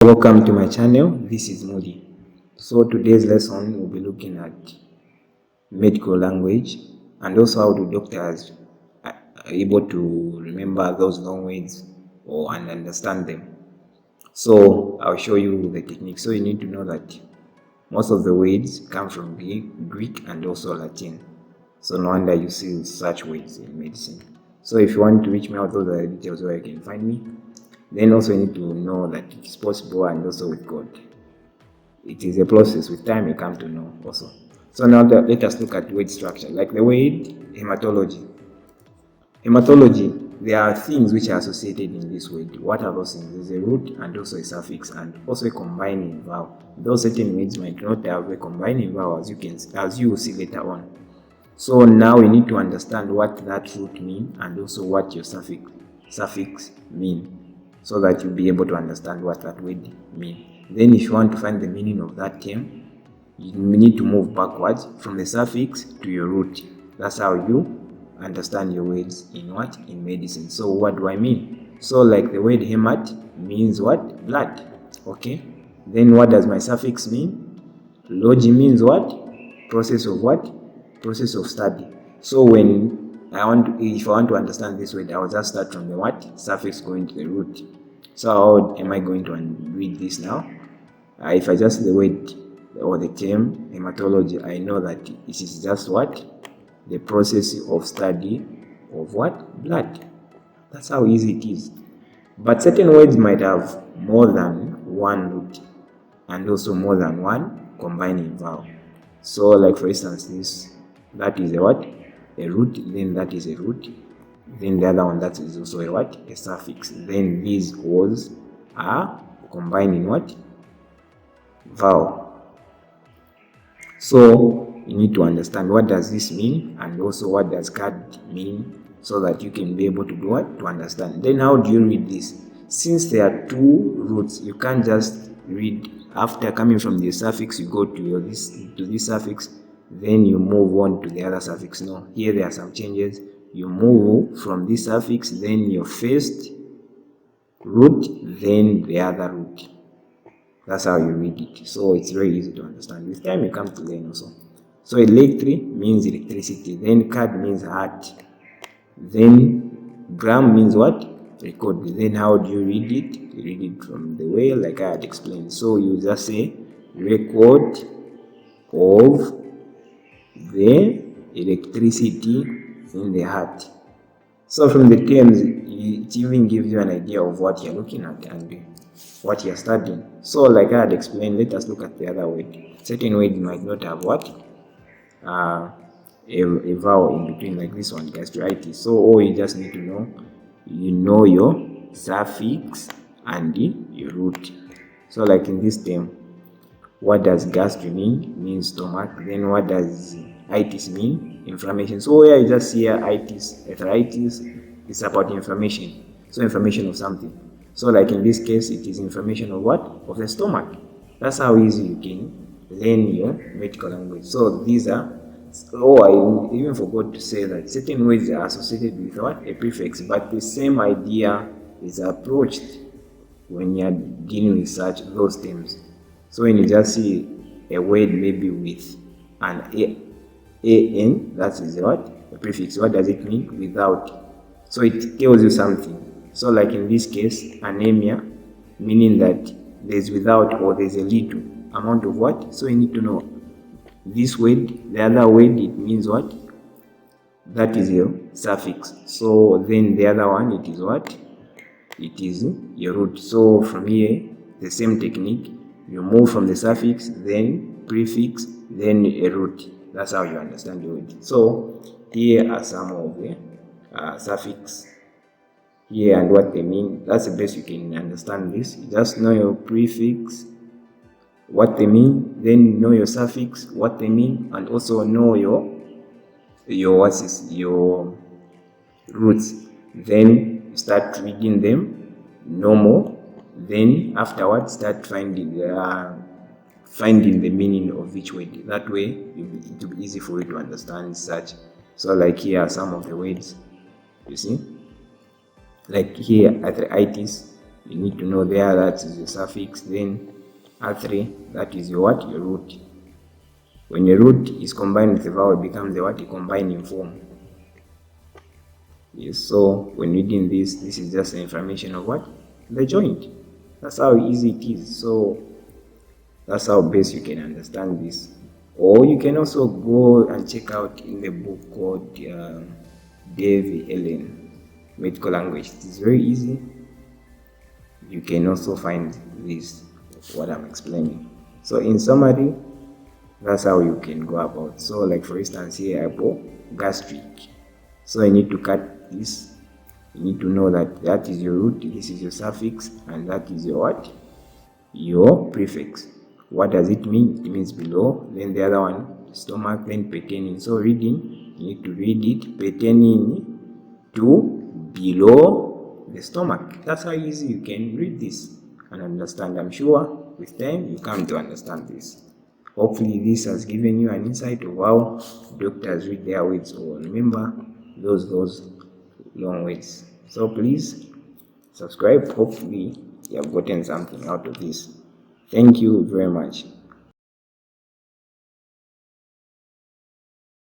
Welcome to my channel. This is Moody. So today's lesson we'll be looking at medical language and also how do doctors are able to remember those long words and understand them. So I'll show you the technique. So you need to know that most of the words come from Greek and also Latin. So no wonder you see such words in medicine. So if you want to reach me out, those are the details where you can find me. Then also you need to know that it is possible and also with God. It is a process. With time you come to know also. So now let us look at word structure. Like the word hematology. Hematology, there are things which are associated in this word. What are those things? There's a root and also a suffix and also a combining vowel. Those certain words might not have a combining vowel as you will see later on. So now we need to understand what that root means and also what your suffix mean, so that you'll be able to understand what that word means. Then if you want to find the meaning of that term, you need to move backwards from the suffix to your root. That's how you understand your words in medicine. So what do I mean? So like the word hemat means what? Blood. Okay. Then what does my suffix mean? Logi means what? Process of what? Process of study. So when if I want to understand this word, I will just start from the what? Suffix going to the root. So how am I going to read this now? If I just the word or the term hematology, I know that it is just what? The process of study of what? Blood. That's how easy it is. But certain words might have more than one root and also more than one combining vowel. So like for instance that is a what? A root, then that is a root, then the other one that is also a what? A suffix. Then these words are combining what? Vowel. So you need to understand what does this mean and also what does card mean, so that you can be able to do what? To understand. Then how do you read this? Since there are two roots, you can't just read after coming from the suffix, you go to this suffix, then you move on to the other suffix. No, here there are some changes. You move from this suffix, then your first root, then the other root. That's how you read it. So it's very easy to understand. With time you come to learn also. So electric means electricity, then card means heart, then gram means what? Record. Then how do you read it? You read it from the way like I had explained. So you just say record of the electricity in the heart. So from the terms, it even gives you an idea of what you're looking at and what you're studying. So like I had explained, let us look at the other word. Certain words might not have what? A vowel in between, like this one, gastritis. So all you just need to know, you know your suffix and your root. So like in this term, what does gastri mean? Means stomach. Then what does itis mean? Inflammation. So here you just see itis, arthritis, it's about inflammation. So inflammation of something. So like in this case, it is inflammation of what? Of the stomach. That's how easy you can learn your medical language. So these are, I even forgot to say that certain words are associated with what? A prefix, but the same idea is approached when you are dealing with those terms. So when you just see a word maybe with an an, that is what? A prefix. What does it mean? Without. So it tells you something. So like in this case, anemia, meaning that there's without or there's a little amount of what? So you need to know this word, the other word, it means what? That is your suffix. So then the other one, it is what? It is your root. So from here, the same technique, you move from the suffix, then prefix, then a root. That's how you understand your word. So here are some of the suffix here and what they mean. That's the best you can understand this. You just know your prefix, what they mean, then know your suffix, what they mean, and also know your roots. Then start reading them normal. Then afterwards start finding the meaning of each word. That way it will be easy for you to understand such. So like here are some of the words. You see, like here arthritis, You need to know there that is your suffix, then R3, that is your what? Your root. When your root is combined with the vowel, it becomes the what? A combining form. Yes, so when reading this is just the information of what? The joint. That's how easy it is. So that's how best you can understand this. Or you can also go and check out in the book called Dave Allen, Medical Language. It is very easy. You can also find this, what I'm explaining. So in summary, that's how you can go about. So like for instance here, gastric. So you need to cut this. You need to know that that is your root, this is your suffix, and that is your what? Your prefix. What does it mean? It means below, then the other one, stomach, then pertaining. So reading, you need to read it pertaining to below the stomach. That's how easy you can read this and understand. I'm sure with time you come to understand this. Hopefully this has given you an insight of how doctors read their words, or remember those long words. So please subscribe. Hopefully you have gotten something out of this. Thank you very much.